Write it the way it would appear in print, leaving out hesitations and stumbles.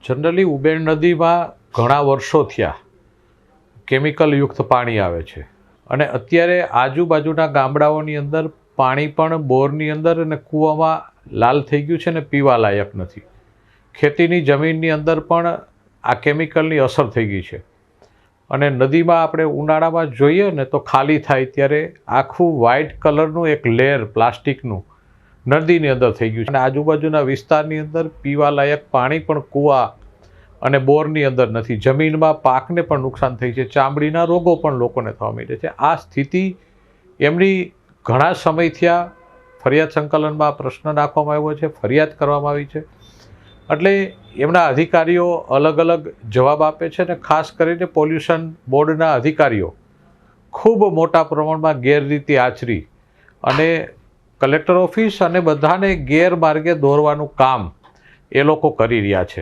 Generally Uben નદીમાં ઘણા વર્ષો થયા કેમિકલયુક્ત પાણી આવે છે અને અત્યારે આજુબાજુના ગામડાઓની અંદર પાણી પણ બોરની અંદર અને કૂવામાં લાલ થઈ ગયું છે ને પીવા લાયક નથી. ખેતીની જમીનની અંદર પણ આ કેમિકલની અસર થઈ ગઈ છે અને નદીમાં આપણે ઉનાળામાં જોઈએ ને તો ખાલી થાય ત્યારે આખું વ્હાઇટ કલરનું એક લેયર પ્લાસ્ટિકનું નદીની અંદર થઈ ગયું છે અને આજુબાજુના વિસ્તારની અંદર પીવા લાયક પાણી પણ કૂવા અને બોરની અંદર નથી. જમીનમાં પાકને પણ નુકસાન થઈ છે, ચામડીના રોગો પણ લોકોને થવા માંડ્યા છે. આ સ્થિતિ એમની ઘણા સમય થયા ફરિયાદ સંકલનમાં પ્રશ્ન નાખવામાં આવ્યો છે, ફરિયાદ કરવામાં આવી છે. એટલે એમના અધિકારીઓ અલગ અલગ જવાબ આપે છે અને ખાસ કરીને પોલ્યુશન બોર્ડના અધિકારીઓ ખૂબ મોટા પ્રમાણમાં ગેરરીતિ આચરી અને કલેક્ટર ઓફિસ અને બધાને ગેરમાર્ગે દોરવાનું કામ એ લોકો કરી રહ્યા છે.